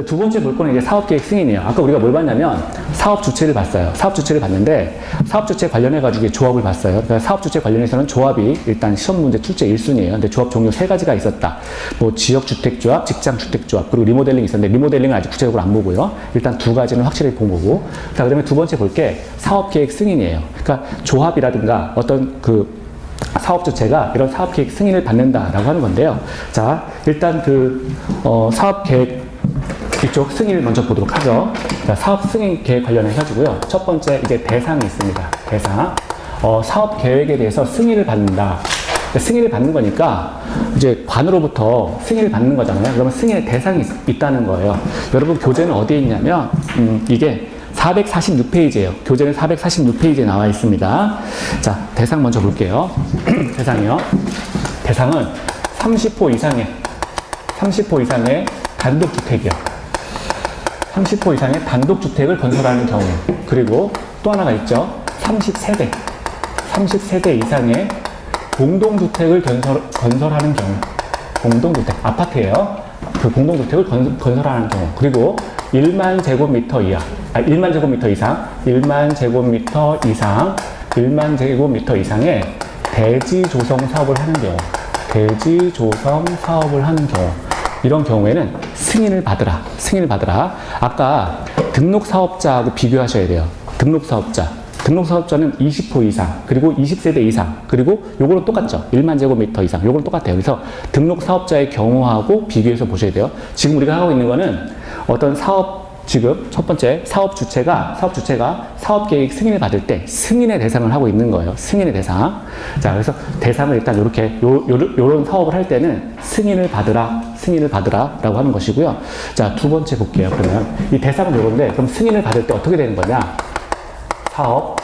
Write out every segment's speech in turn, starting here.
두 번째 볼 거는 이제 사업계획 승인이에요. 아까 우리가 뭘 봤냐면 사업 주체를 봤어요. 사업 주체를 봤는데 사업 주체 관련해가지고 조합을 봤어요. 그러니까 사업 주체 관련해서는 조합이 일단 시험 문제 출제 1순위예요. 근데 조합 종류 3가지가 있었다. 뭐 지역주택조합, 직장주택조합, 그리고 리모델링이 있었는데 리모델링은 아직 구체적으로 안 보고요. 일단 2가지는 확실히 본 거고. 자, 그다음에 두 번째 볼 게 사업계획 승인이에요. 그러니까 조합이라든가 어떤 그 사업 주체가 이런 사업 계획 승인을 받는다라고 하는 건데요. 자, 일단 사업 계획 이쪽 승인을 먼저 보도록 하죠. 자, 사업 승인 계획 관련해 가지고요. 첫 번째 이제 대상이 있습니다. 대상. 사업 계획에 대해서 승인을 받는다. 승인을 받는 거니까 이제 관으로부터 승인을 받는 거잖아요. 그러면 승인의 대상이 있다는 거예요. 여러분 교재는 어디에 있냐면 이게 446페이지예요. 교재는 446페이지에 나와 있습니다. 자, 대상 먼저 볼게요. 대상이요. 대상은 30호 이상의 단독주택이요. 30호 이상의 단독주택을 건설하는 경우. 그리고 또 하나가 있죠. 30세대 이상의 공동주택을 건설하는 경우. 공동주택, 아파트예요. 그 공동주택을 건설하는 경우. 그리고 1만 제곱미터 이상, 1만 제곱미터 이상의 대지 조성 사업을 하는 경우, 이런 경우에는 승인을 받으라. 아까 등록 사업자하고 비교하셔야 돼요. 등록 사업자는 20호 이상, 그리고 20세대 이상, 그리고 요거는 똑같죠. 1만 제곱미터 이상, 요거는 똑같아요. 그래서 등록 사업자의 경우하고 비교해서 보셔야 돼요. 지금 우리가 하고 있는 거는 어떤 지금 첫 번째 사업 주체가 사업 계획 승인을 받을 때 승인의 대상을 하고 있는 거예요. 승인의 대상. 자, 그래서 대상을 일단 이렇게 요런 사업을 할 때는 승인을 받으라라고 하는 것이고요. 자, 두 번째 볼게요. 그러면 이 대상은 요건데 그럼 승인을 받을 때 어떻게 되는 거냐? 사업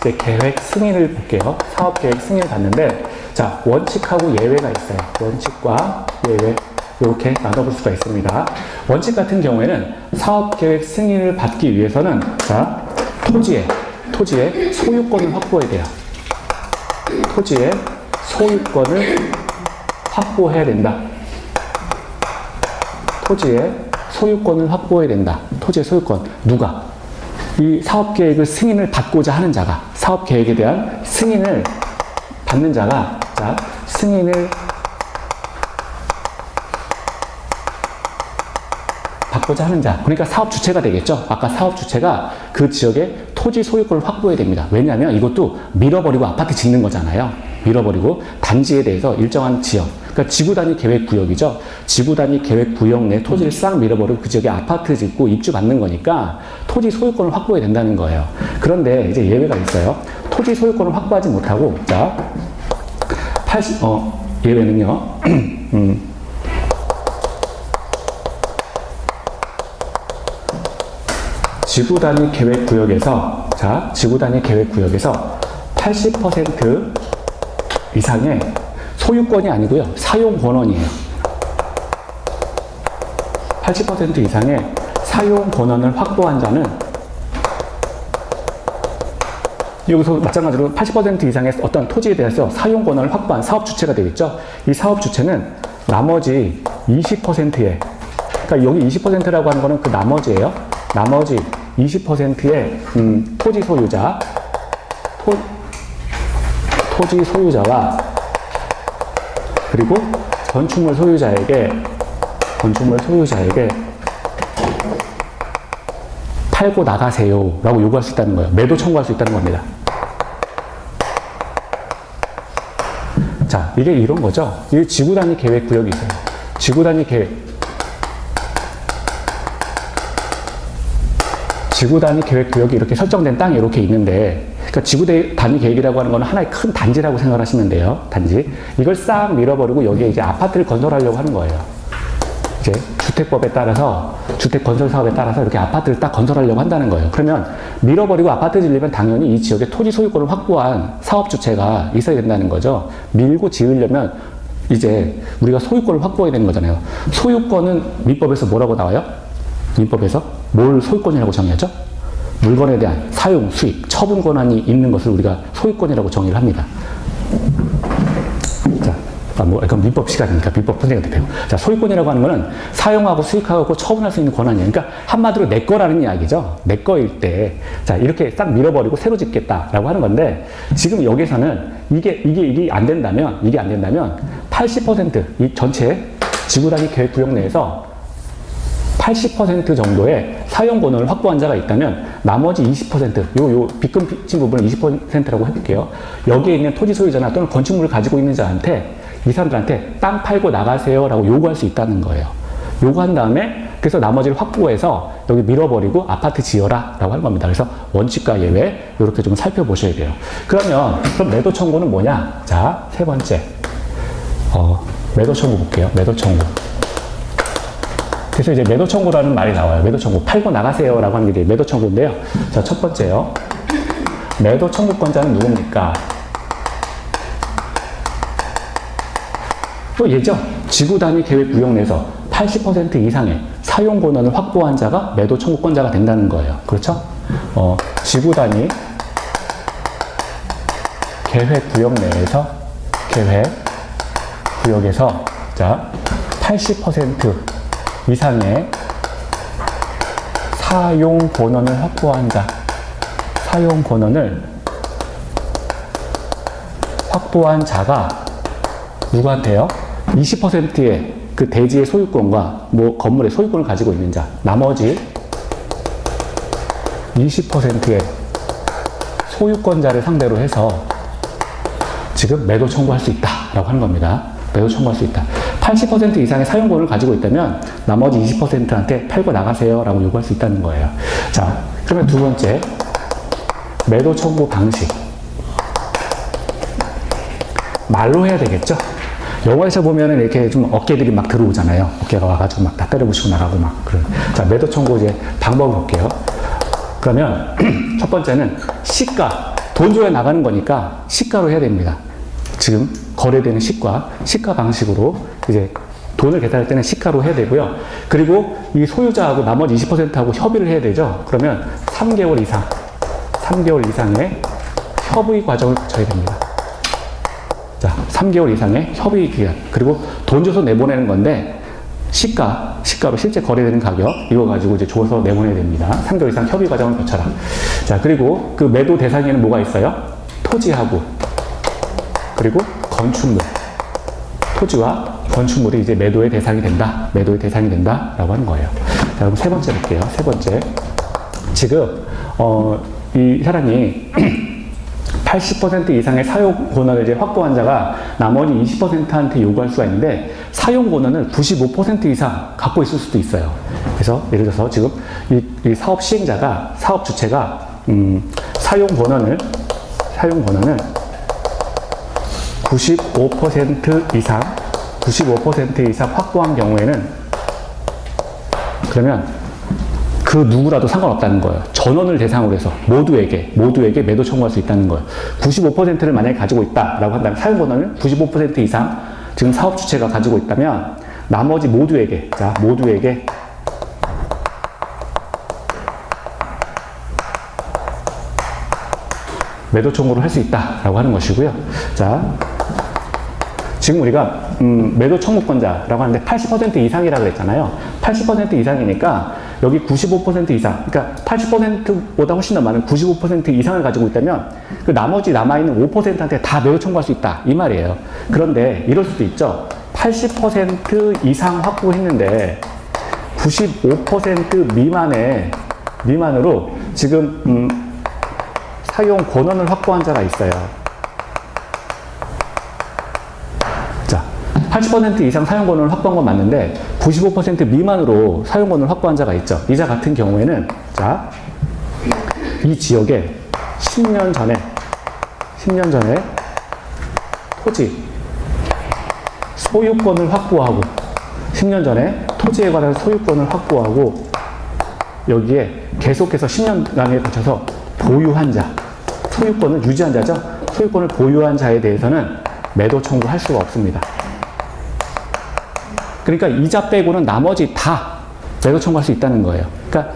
계획 승인을 볼게요. 사업 계획 승인을 받는데 자, 원칙하고 예외가 있어요. 원칙과 예외. 이렇게 나눠볼 수가 있습니다. 원칙 같은 경우에는 사업계획 승인을 받기 위해서는 자, 토지의 소유권을 확보해야 돼요. 토지의 소유권을 확보해야 된다. 토지의 소유권을 확보해야 된다. 토지의 소유권. 누가? 이 사업계획을 승인을 받고자 하는 자가, 사업계획에 대한 승인을 받는 자가, 자, 승인을 받고자 하는 자, 그러니까 사업 주체가 되겠죠. 아까 사업 주체가 그 지역의 토지 소유권을 확보해야 됩니다. 왜냐하면 이것도 밀어버리고 아파트 짓는 거잖아요. 밀어버리고 단지에 대해서 일정한 지역, 그러니까 지구단위 계획 구역이죠. 지구단위 계획 구역 내 토지를 싹 밀어버리고 그 지역에 아파트 짓고 입주 받는 거니까 토지 소유권을 확보해야 된다는 거예요. 그런데 이제 예외가 있어요. 토지 소유권을 확보하지 못하고, 자, 예외는요. 지구단위 계획구역에서 80% 이상의 소유권이 아니고요. 사용권원이에요. 80% 이상의 사용권원을 확보한 자는 여기서 마찬가지로 80% 이상의 어떤 토지에 대해서 사용권원을 확보한 사업 주체가 되겠죠. 이 사업 주체는 나머지 20%의, 그러니까 여기 20%라고 하는 거는 그 나머지예요. 나머지 20%의 토지 소유자와 그리고 건축물 소유자에게 팔고 나가세요 라고 요구할 수 있다는 거예요. 매도 청구할 수 있다는 겁니다. 자, 이게 이런 거죠. 이게 지구단위 계획 구역이 있어요. 지구단위 계획 구역이 이렇게 설정된 땅이 이렇게 있는데, 그러니까 지구단위 계획이라고 하는 건 하나의 큰 단지라고 생각하시면 돼요. 단지. 이걸 싹 밀어버리고 여기에 이제 아파트를 건설하려고 하는 거예요. 이제 주택법에 따라서, 주택 건설 사업에 따라서 이렇게 아파트를 딱 건설하려고 한다는 거예요. 그러면 밀어버리고 아파트 지으려면 당연히 이 지역의 토지 소유권을 확보한 사업 주체가 있어야 된다는 거죠. 밀고 지으려면 이제 우리가 소유권을 확보해야 되는 거잖아요. 소유권은 민법에서 뭐라고 나와요? 민법에서 뭘 소유권이라고 정의하죠? 물건에 대한 사용, 수익, 처분 권한이 있는 것을 우리가 소유권이라고 정의를 합니다. 자, 이건 민법 시간이니까 민법 선생님한테 배우고. 자, 소유권이라고 하는 거는 사용하고 수익하고 처분할 수 있는 권한이에요. 그러니까 한마디로 내 거라는 이야기죠. 내 거일 때. 자, 이렇게 싹 밀어버리고 새로 짓겠다라고 하는 건데, 지금 여기서는 이게 안 된다면, 80% 이 전체 지구단위 계획 구역 내에서 80% 정도의 사용 권한을 확보한 자가 있다면 나머지 20%, 요 빗금친 부분을 20%라고 해볼게요. 여기에 있는 토지 소유자나 또는 건축물을 가지고 있는 자한테, 이 사람들한테 땅 팔고 나가세요 라고 요구할 수 있다는 거예요. 요구한 다음에 그래서 나머지를 확보해서 여기 밀어버리고 아파트 지어라 라고 하는 겁니다. 그래서 원칙과 예외 이렇게 좀 살펴보셔야 돼요. 그럼 매도 청구는 뭐냐? 자, 세 번째 매도 청구 볼게요. 매도 청구. 그래서 이제 매도 청구라는 말이 나와요. 매도 청구. 팔고 나가세요 라고 하는 게 매도 청구인데요. 자, 첫 번째요. 매도 청구권자는 누굽니까? 또 예죠. 지구단위 계획 구역 내에서 80% 이상의 사용 권한을 확보한 자가 매도 청구권자가 된다는 거예요. 그렇죠? 지구단위 계획 구역 내에서 구역에서 자 80% 이상의 사용 권한을 확보한 자, 사용 권한을 확보한 자가 누구한테요? 20%의 그 대지의 소유권과 건물의 소유권을 가지고 있는 자, 나머지 20%의 소유권자를 상대로 해서 지금 매도 청구할 수 있다라고 하는 겁니다. 매도 청구할 수 있다. 80% 이상의 사용권을 가지고 있다면 나머지 20%한테 팔고 나가세요라고 요구할 수 있다는 거예요. 자, 그러면 두 번째 매도 청구 방식. 말로 해야 되겠죠? 영화에서 보면은 이렇게 좀 어깨들이 막 들어오잖아요. 어깨가 와가지고 막 다 때려부시고 나가고 막 그런. 자, 매도 청구 이제 방법을 볼게요. 그러면 첫 번째는 시가, 돈 줘야 나가는 거니까 시가로 해야 됩니다. 지금 거래되는 시가 방식으로 이제 돈을 계산할 때는 시가로 해야 되고요. 그리고 이 소유자하고 나머지 20%하고 협의를 해야 되죠. 그러면 3개월 이상의 협의 과정을 거쳐야 됩니다. 자, 3개월 이상의 협의 기간. 그리고 돈 줘서 내보내는 건데, 시가로 실제 거래되는 가격, 이거 가지고 이제 줘서 내보내야 됩니다. 3개월 이상 협의 과정을 거쳐라. 자, 그리고 그 매도 대상에는 뭐가 있어요? 토지하고, 그리고 건축물. 토지와 건축물이 이제 매도의 대상이 된다. 라고 하는 거예요. 자, 그럼 세 번째 볼게요. 세 번째. 지금, 이 사람이 80% 이상의 사용 권한을 이제 확보한 자가 나머지 20%한테 요구할 수가 있는데, 사용 권한을 95% 이상 갖고 있을 수도 있어요. 그래서 예를 들어서 지금 이 사업 시행자가, 사업 주체가 사용 권한을 95% 이상 확보한 경우에는, 그러면 그 누구라도 상관없다는 거예요. 전원을 대상으로 해서 모두에게 매도 청구할 수 있다는 거예요. 95%를 만약에 가지고 있다라고 한다면, 사용 권한을 95% 이상 지금 사업 주체가 가지고 있다면 나머지 모두에게 매도 청구를 할 수 있다라고 하는 것이고요. 자, 지금 우리가 매도 청구권자라고 하는데 80% 이상이라고 그랬잖아요. 80% 이상이니까 여기 95% 이상, 그러니까 80%보다 훨씬 더 많은 95% 이상을 가지고 있다면 그 나머지 남아있는 5%한테 다 매도 청구할 수 있다, 이 말이에요. 그런데 이럴 수도 있죠. 80% 이상 확보했는데 95% 미만으로 지금 사용 권한을 확보한 자가 있어요. 자, 80% 이상 사용 권한을 확보한 건 맞는데 95% 미만으로 사용 권한을 확보한 자가 있죠. 이자 같은 경우에는, 자, 이 지역에 10년 전에 토지 소유권을 확보하고, 10년 전에 토지에 관한 소유권을 확보하고, 여기에 계속해서 10년간에 거쳐서 보유한 자, 소유권을 유지한 자죠. 소유권을 보유한 자에 대해서는 매도 청구할 수가 없습니다. 그러니까 이자 빼고는 나머지 다 매도 청구할 수 있다는 거예요. 그러니까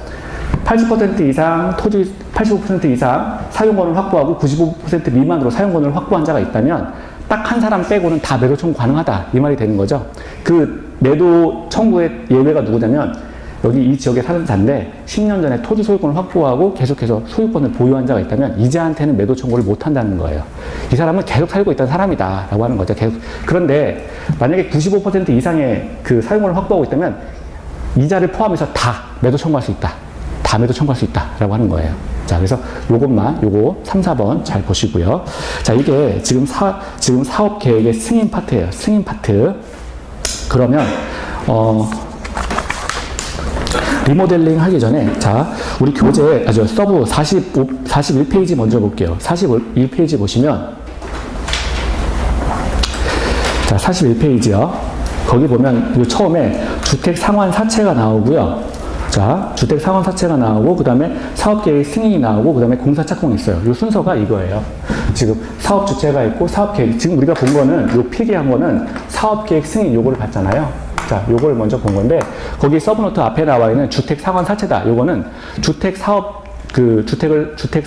80% 이상 토지, 85% 이상 사용권을 확보하고 95% 미만으로 사용권을 확보한 자가 있다면 딱 한 사람 빼고는 다 매도 청구 가능하다. 이 말이 되는 거죠. 그 매도 청구의 예외가 누구냐면 여기 이 지역에 사는 자인데 10년 전에 토지 소유권을 확보하고 계속해서 소유권을 보유한 자가 있다면 이자한테는 매도 청구를 못 한다는 거예요. 이 사람은 계속 살고 있던 사람이다 라고 하는 거죠. 계속. 그런데 만약에 95% 이상의 그 사용권을 확보하고 있다면 이자를 포함해서 다 매도 청구할 수 있다. 다 매도 청구할 수 있다 라고 하는 거예요. 자, 그래서 요거 3, 4번 잘 보시고요. 자, 이게 지금 사업 계획의 승인 파트예요. 승인 파트. 그러면 리모델링 하기 전에, 자, 우리 교재, 서브 41페이지 먼저 볼게요. 41페이지 보시면, 자, 41페이지요. 거기 보면, 처음에 주택 상환 사채가 나오고요. 자, 주택 상환 사채가 나오고, 그 다음에 사업계획 승인이 나오고, 그 다음에 공사 착공이 있어요. 이 순서가 이거예요. 지금 사업 주체가 있고, 사업계획, 지금 우리가 본 거는, 요 필기한 거는 사업계획 승인 요거를 봤잖아요. 자, 요걸 먼저 본 건데, 거기 서브노트 앞에 나와 있는 주택 상환 사채다. 요거는 주택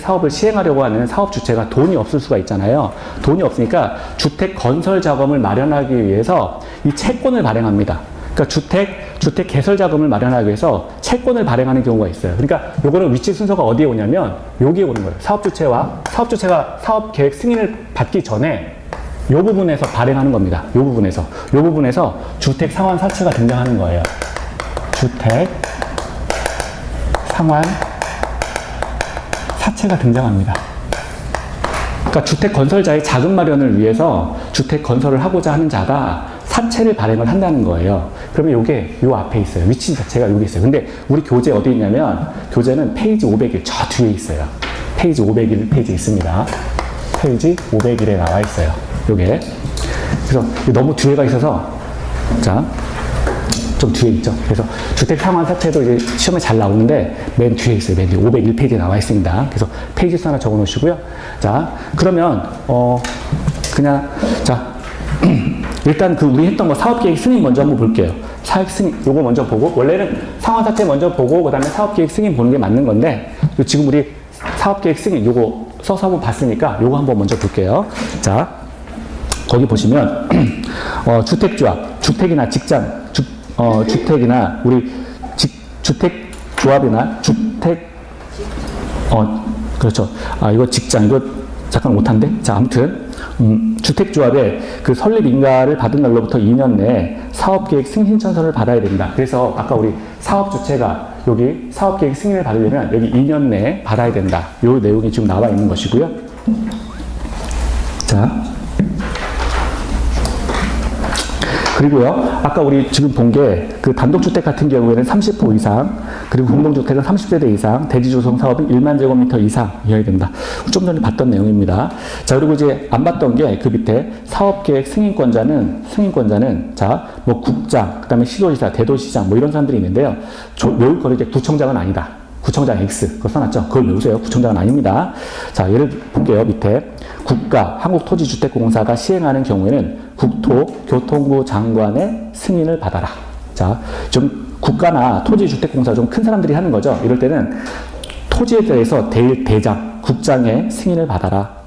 사업을 시행하려고 하는 사업 주체가 돈이 없을 수가 있잖아요. 돈이 없으니까 주택 건설 자금을 마련하기 위해서 이 채권을 발행합니다. 그러니까 주택 개설 자금을 마련하기 위해서 채권을 발행하는 경우가 있어요. 그러니까 요거는 위치 순서가 어디에 오냐면 여기에 오는 거예요. 사업주체가 사업 계획 승인을 받기 전에 이 부분에서 발행하는 겁니다. 이 부분에서 주택 상환 사채가 등장하는 거예요. 주택 상환 사채가 등장합니다. 그러니까 주택 건설자의 자금 마련을 위해서 주택 건설을 하고자 하는 자가 사채를 발행을 한다는 거예요. 그러면 요게 요 앞에 있어요. 위치 자체가 여기 있어요. 근데 우리 교재 어디 있냐면 교재는 페이지 501 저 뒤에 있어요. 페이지 501 페이지 있습니다. 페이지 501에 나와 있어요. 요게. 그래서 너무 뒤에가 있어서 자, 좀 뒤에 있죠. 그래서 주택 상환 사채도 이제 시험에 잘 나오는데 맨 뒤에 있어요. 맨 뒤에 501페이지에 나와 있습니다. 그래서 페이지 수 하나 적어 놓으시고요. 자, 그러면 자, 일단 우리 했던 거 사업계획 승인 먼저 한번 볼게요. 사업 승인 요거 먼저 보고, 원래는 상환 사채 먼저 보고 그다음에 사업계획 승인 보는 게 맞는 건데 지금 우리 사업계획 승인 요거 써서 한번 봤으니까 요거 한번 먼저 볼게요. 자, 거기 보시면 주택조합, 주택이나 직장, 주택이나 우리 주택조합이나 그렇죠. 이거 직장, 이거 잠깐 오탄데? 자, 아무튼 주택조합의 그 설립 인가를 받은 날로부터 2년 내에 사업계획 승인 신청서를 받아야 된다. 그래서 아까 우리 사업주체가 여기 사업계획 승인을 받으려면 여기 2년 내에 받아야 된다. 요 내용이 지금 나와 있는 것이고요. 자, 그리고요, 아까 우리 지금 본 게 그 단독주택 같은 경우에는 30호 이상, 그리고 공동주택은 30세대 이상, 대지조성 사업은 1만 제곱미터 이상이어야 된다. 좀 전에 봤던 내용입니다. 자, 그리고 이제 안 봤던 게 그 밑에 사업계획 승인권자는 자, 뭐 국장, 그 다음에 시도지사, 대도시장 뭐 이런 사람들이 있는데요. 외울 거는 이제 구청장은 아니다. 구청장 X, 그거 써놨죠? 그걸 외우세요. 구청장은 아닙니다. 자, 예를 볼게요. 밑에. 국가, 한국토지주택공사가 시행하는 경우에는 국토교통부 장관의 승인을 받아라. 자, 좀 국가나 토지주택공사 좀 큰 사람들이 하는 거죠. 이럴 때는 토지에 대해서 대장, 국장의 승인을 받아라.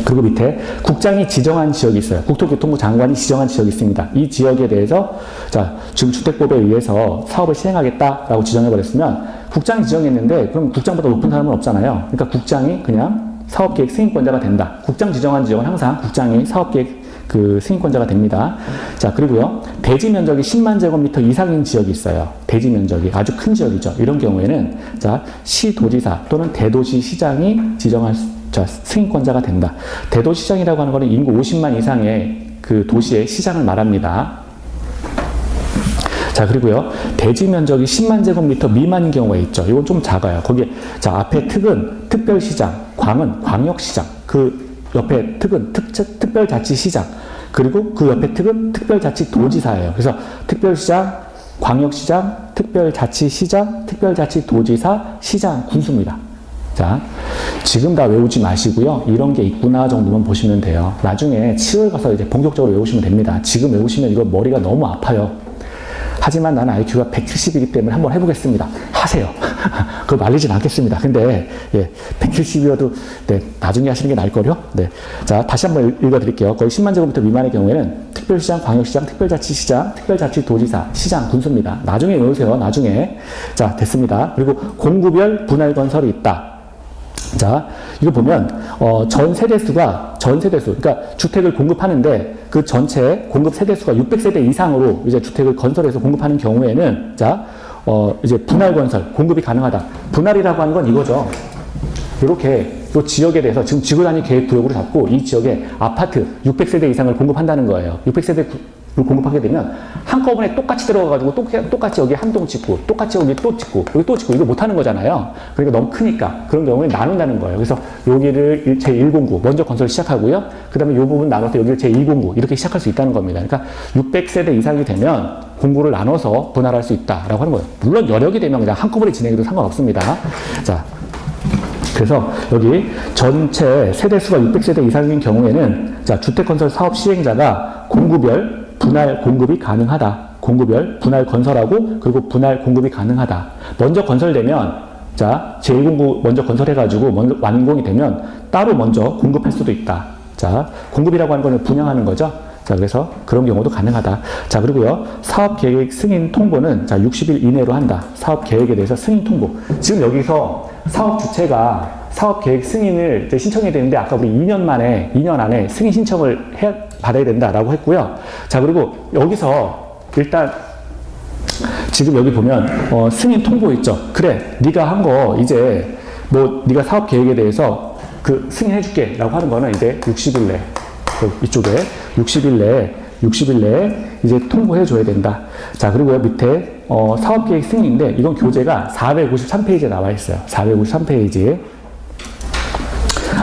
그리고 밑에 국장이 지정한 지역이 있어요. 국토교통부 장관이 지정한 지역이 있습니다. 이 지역에 대해서 자, 지금 주택법에 의해서 사업을 시행하겠다라고 지정해버렸으면 국장이 지정했는데 그럼 국장보다 높은 사람은 없잖아요. 그러니까 국장이 그냥 사업계획 승인권자가 된다. 국장 지정한 지역은 항상 국장이 사업계획 그 승인권자가 됩니다. 자, 그리고요, 대지 면적이 10만 제곱미터 이상인 지역이 있어요. 대지 면적이 아주 큰 지역이죠. 이런 경우에는 자, 시도지사 또는 대도시시장이 지정할 승인권자가 된다. 대도시장이라고 하는 것은 인구 50만 이상의 그 도시의 시장을 말합니다. 자, 그리고요, 대지 면적이 10만 제곱미터 미만인 경우가 있죠. 이건 좀 작아요. 거기에, 자, 앞에 특은 특별시장, 광은 광역시장, 그 옆에 특은 특별자치시장, 그리고 그 옆에 특은 특별자치도지사예요. 그래서 특별시장, 광역시장, 특별자치시장, 특별자치도지사, 시장, 군수입니다. 자, 지금 다 외우지 마시고요. 이런 게 있구나 정도만 보시면 돼요. 나중에 7월 가서 이제 본격적으로 외우시면 됩니다. 지금 외우시면 이거 머리가 너무 아파요. 하지만 나는 IQ가 170이기 때문에 한번 해보겠습니다. 하세요. 그거 말리진 않겠습니다. 근데, 예, 170이어도, 네, 나중에 하시는 게 나을걸요? 네. 자, 다시 한번 읽어드릴게요. 거의 10만 제곱미터 미만의 경우에는 특별시장, 광역시장, 특별자치시장, 특별자치도지사, 시장, 군수입니다. 나중에 외우세요. 나중에. 자, 됐습니다. 그리고 공구별 분할건설이 있다. 자, 이거 보면, 전 세대수, 그러니까 주택을 공급하는데 그 전체 공급 세대수가 600세대 이상으로 이제 주택을 건설해서 공급하는 경우에는, 자, 이제 분할건설, 공급이 가능하다. 분할이라고 하는 건 이거죠. 이렇게 이 지역에 대해서 지금 지구단위 계획구역으로 잡고 이 지역에 아파트 600세대 이상을 공급한다는 거예요. 600세대를 공급하게 되면 한꺼번에 똑같이 들어가가지고 똑같이 여기 한 동 짓고 똑같이 여기 또 짓고 여기 또 짓고 이거 못하는 거잖아요. 그러니까 너무 크니까 그런 경우에 나눈다는 거예요. 그래서 여기를 제109 먼저 건설 시작하고요. 그 다음에 이 부분 나눠서 여기를 제209 이렇게 시작할 수 있다는 겁니다. 그러니까 600세대 이상이 되면 공구를 나눠서 분할할 수 있다라고 하는 거예요. 물론 여력이 되면 그냥 한꺼번에 진행해도 상관없습니다. 자, 그래서 여기 전체 세대수가 600세대 이상인 경우에는, 자, 주택건설 사업 시행자가 공구별 분할 공급이 가능하다. 공구별 분할 건설하고 그리고 분할 공급이 가능하다. 먼저 건설되면, 자, 제1공구 먼저 건설해가지고 먼저 완공이 되면 따로 먼저 공급할 수도 있다. 자, 공급이라고 하는 거는 분양하는 거죠. 자, 그래서 그런 경우도 가능하다. 자, 그리고요, 사업계획 승인 통보는, 자, 60일 이내로 한다. 사업계획에 대해서 승인 통보. 지금 여기서 사업 주체가 사업계획 승인을 이제 신청해야 되는데, 아까 우리 2년 안에 승인 신청을 받아야 된다라고 했고요. 자, 그리고 여기서 일단 지금 여기 보면, 승인 통보 있죠. 그래, 네가 한 거 이제 뭐 네가 사업계획에 대해서 그 승인해줄게 라고 하는 거는 이제 60일 내. 이쪽에 60일 내에 이제 통보해 줘야 된다. 자, 그리고 밑에 사업계획 승인인데 이건 교재가 453페이지에 나와 있어요. 453페이지.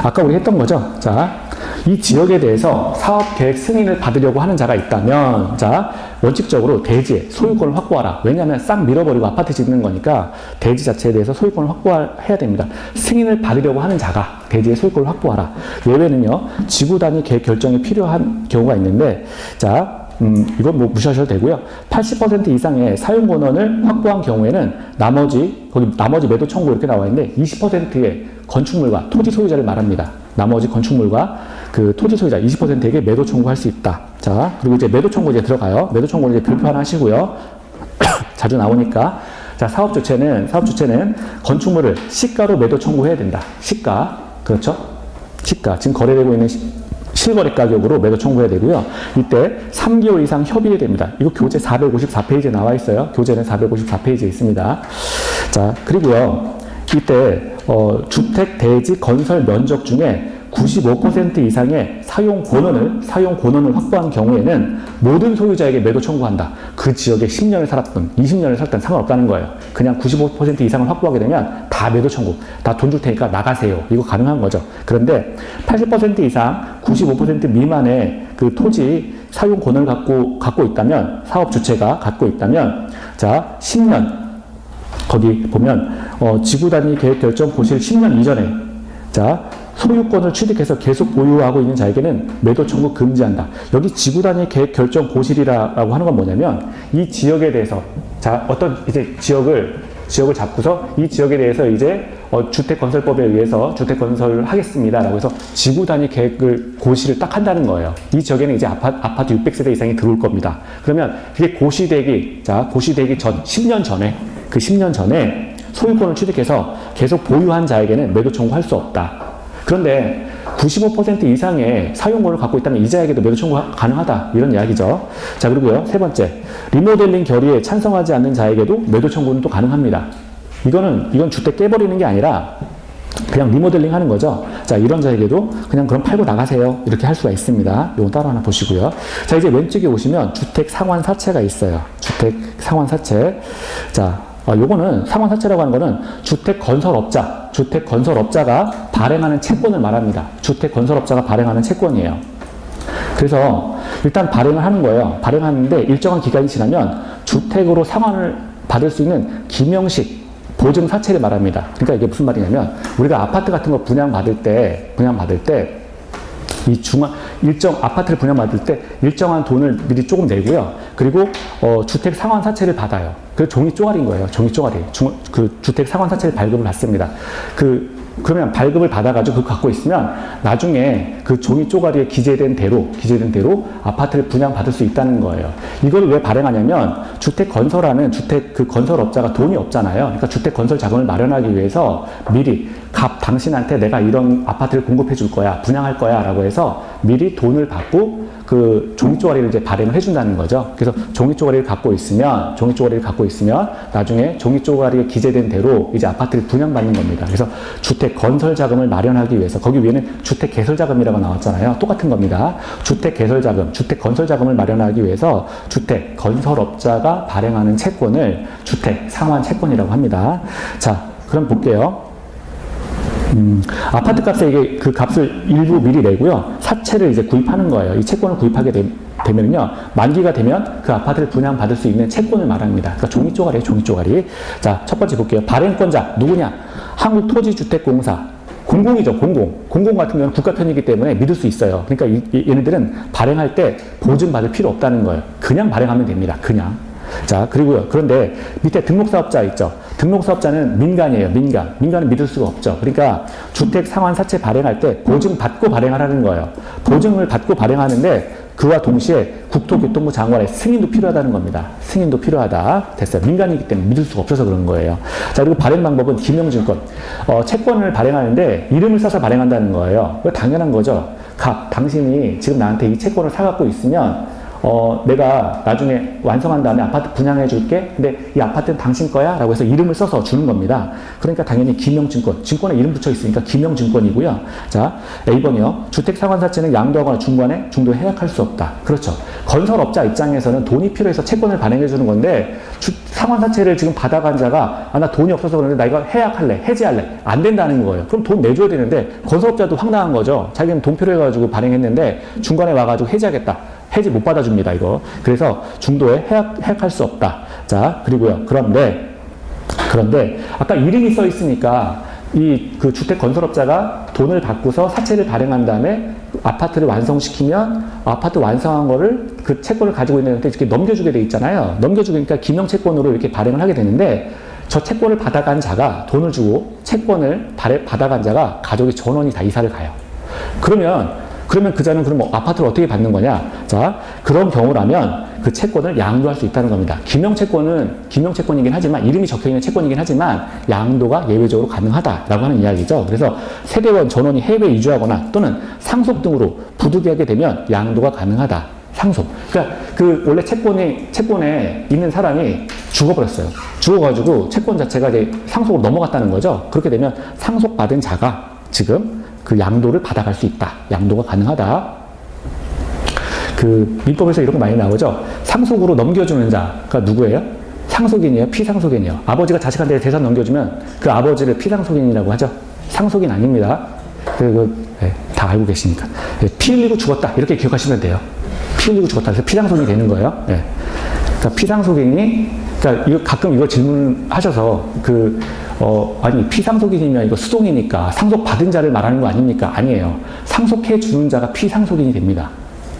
아까 우리 했던 거죠. 자, 이 지역에 대해서 사업계획 승인을 받으려고 하는 자가 있다면, 자, 원칙적으로 대지의 소유권을 확보하라. 왜냐하면 싹 밀어버리고 아파트 짓는 거니까 대지 자체에 대해서 소유권을 확보해야 됩니다. 승인을 받으려고 하는 자가 대지의 소유권을 확보하라. 예외는요, 지구 단위 계획 결정이 필요한 경우가 있는데, 자, 이건 뭐 무시하셔도 되고요. 80% 이상의 사용 권한을 확보한 경우에는 거기 나머지 매도 청구 이렇게 나와 있는데 20%의 건축물과 토지 소유자를 말합니다. 나머지 건축물과 그 토지 소유자 20%에게 매도 청구할 수 있다. 자, 그리고 이제 매도 청구 이제 들어가요. 매도 청구는 이제 별표 하나 하시고요. 자주 나오니까. 자, 사업 주체는 건축물을 시가로 매도 청구해야 된다. 시가. 그렇죠? 시가. 지금 거래되고 있는 실거래 가격으로 매도 청구해야 되고요. 이때 3개월 이상 협의해야 됩니다. 이거 교재 454페이지에 나와 있어요. 교재는 454페이지에 있습니다. 자, 그리고요. 이때 주택 대지 건설 면적 중에 95% 이상의 사용 권한을 확보한 경우에는 모든 소유자에게 매도 청구한다. 그 지역에 10년을 살았든 20년을 살았든 상관없다는 거예요. 그냥 95% 이상을 확보하게 되면 다 매도 청구, 다 돈 줄 테니까 나가세요. 이거 가능한 거죠. 그런데 80% 이상 95% 미만의 그 토지 사용 권한을 갖고 있다면, 사업 주체가 갖고 있다면, 자, 10년 거기 보면 지구 단위 계획 결정 고실 10년 이전에, 자, 소유권을 취득해서 계속 보유하고 있는 자에게는 매도 청구 금지한다. 여기 지구 단위 계획 결정 고실이라고 하는 건 뭐냐면, 이 지역에 대해서, 자, 어떤 이제 지역을 잡고서 이 지역에 대해서 이제 주택건설법에 의해서 주택건설을 하겠습니다라고 해서 지구 단위 계획을 고시를 딱 한다는 거예요. 이 지역에는 이제 아파트 600세대 이상이 들어올 겁니다. 그러면 그게 고시되기 전 10년 전에, 그 10년 전에 소유권을 취득해서 계속 보유한 자에게는 매도 청구할 수 없다. 그런데 95% 이상의 사용권을 갖고 있다면 이자에게도 매도 청구 가능하다. 이런 이야기죠. 자, 그리고요, 세 번째, 리모델링 결의에 찬성하지 않는 자에게도 매도 청구는 또 가능합니다. 이건 주택 깨버리는 게 아니라 그냥 리모델링 하는 거죠. 자, 이런 자에게도 그냥 그럼 팔고 나가세요. 이렇게 할 수가 있습니다. 이건 따로 하나 보시고요. 자, 이제 왼쪽에 오시면 주택 상환 사채가 있어요. 주택 상환 사채. 자, 요거는 상환 사채라고 하는 거는 주택 건설업자가 발행하는 채권을 말합니다. 주택 건설업자가 발행하는 채권이에요. 그래서 일단 발행을 하는 거예요. 발행하는데 일정한 기간이 지나면 주택으로 상환을 받을 수 있는 기명식 보증 사채를 말합니다. 그러니까 이게 무슨 말이냐면, 우리가 아파트 같은 거 분양받을 때 일정 아파트를 분양받을 때 일정한 돈을 미리 조금 내고요. 그리고 주택 상환 사채를 받아요. 그 종이 쪼가리인 거예요. 종이 쪼가리. 그 주택 상환 사채를 발급을 받습니다. 그러면 발급을 받아가지고 그거 갖고 있으면 나중에 그 종이 쪼가리에 기재된 대로 아파트를 분양받을 수 있다는 거예요. 이걸 왜 발행하냐면 주택 건설하는 주택 그 건설업자가 돈이 없잖아요. 그러니까 주택 건설 자금을 마련하기 위해서 미리 당신한테 내가 이런 아파트를 공급해 줄 거야, 분양할 거야 라고 해서 미리 돈을 받고 그 종이 쪼가리를 이제 발행을 해준다는 거죠. 그래서 종이 쪼가리를 갖고 있으면 나중에 종이 쪼가리에 기재된 대로 이제 아파트를 분양받는 겁니다. 그래서 주택 건설 자금을 마련하기 위해서 거기 위에는 주택 개설 자금이라고 나왔잖아요. 똑같은 겁니다. 주택 개설 자금, 주택 건설 자금을 마련하기 위해서 주택 건설업자가 발행하는 채권을 주택 상환 채권이라고 합니다. 자, 그럼 볼게요. 아파트 값에 이게 그 값을 일부 미리 내고요. 사채를 이제 구입하는 거예요. 이 채권을 구입하게 되면요. 만기가 되면 그 아파트를 분양받을 수 있는 채권을 말합니다. 그러니까 종이 쪼가리예요, 종이 쪼가리. 자, 첫 번째 볼게요. 발행권자 누구냐? 한국토지주택공사. 공공이죠, 공공. 공공 같은 경우는 국가 편이기 때문에 믿을 수 있어요. 그러니까 얘네들은 발행할 때 보증받을 필요 없다는 거예요. 그냥 발행하면 됩니다. 그냥. 자, 그리고요. 그런데 밑에 등록사업자 있죠. 등록사업자는 민간이에요. 민간은 믿을 수가 없죠. 그러니까 주택 상환 사채 발행할 때 보증 받고 발행하라는 거예요. 보증을 받고 발행하는데 그와 동시에 국토교통부 장관의 승인도 필요하다는 겁니다. 승인도 필요하다. 됐어요. 민간이기 때문에 믿을 수가 없어서 그런 거예요. 자, 그리고 발행 방법은 기명증권. 채권을 발행하는데 이름을 써서 발행한다는 거예요. 당연한 거죠. 당신이 지금 나한테 이 채권을 사갖고 있으면 내가 나중에 완성한 다음에 아파트 분양해 줄게. 근데 이 아파트는 당신 거야? 라고 해서 이름을 써서 주는 겁니다. 그러니까 당연히 기명증권. 증권에 이름 붙여 있으니까 기명증권이고요. 자, A번이요. 주택상환사채는 양도하거나 중도에 해약할 수 없다. 그렇죠. 건설업자 입장에서는 돈이 필요해서 채권을 발행해 주는 건데 상환사채를 지금 받아간 자가 나 돈이 없어서 그러는데 나 이거 해약할래, 해지할래. 안 된다는 거예요. 그럼 돈 내줘야 되는데 건설업자도 황당한 거죠. 자기는 돈 필요해가지고 발행했는데 중간에 와가지고 해지하겠다. 해지 못 받아줍니다, 이거. 그래서 중도에 해약할 수 없다. 자, 그리고요. 그런데, 아까 이름이 써 있으니까, 그 주택 건설업자가 돈을 받고서 사채를 발행한 다음에 아파트를 완성시키면 아파트 완성한 거를 그 채권을 가지고 있는 애한테 이렇게 넘겨주게 돼 있잖아요. 넘겨주니까 기명채권으로 이렇게 발행을 하게 되는데, 저 채권을 받아간 자가 돈을 주고 채권을 받아간 자가 가족이 전원이 다 이사를 가요. 그러면 그 자는 그럼 아파트를 어떻게 받는 거냐? 자, 그런 경우라면 그 채권을 양도할 수 있다는 겁니다. 기명채권이긴 하지만, 이름이 적혀있는 채권이긴 하지만, 양도가 예외적으로 가능하다라고 하는 이야기죠. 그래서 세대원 전원이 해외에 이주하거나 또는 상속 등으로 부득이하게 되면 양도가 가능하다. 상속. 그러니까 원래 채권에 있는 사람이 죽어버렸어요. 죽어가지고 채권 자체가 이제 상속으로 넘어갔다는 거죠. 그렇게 되면 상속받은 자가 지금 그 양도를 받아갈 수 있다. 양도가 가능하다. 그 민법에서 이런 거 많이 나오죠. 상속으로 넘겨주는 자가 누구예요? 상속인이에요? 피상속인이에요? 아버지가 자식한테 재산 넘겨주면 그 아버지를 피상속인이라고 하죠. 상속인 아닙니다. 다 알고 계시니까. 피 흘리고 죽었다. 이렇게 기억하시면 돼요. 피 흘리고 죽었다. 그래서 피상속인이 되는 거예요. 그러니까 피상속인이, 그러니까 이거 가끔 이거 질문하셔서 아니 피상속인이면 이거 수동이니까 상속받은 자를 말하는 거 아닙니까? 아니에요. 상속해 주는 자가 피상속인이 됩니다.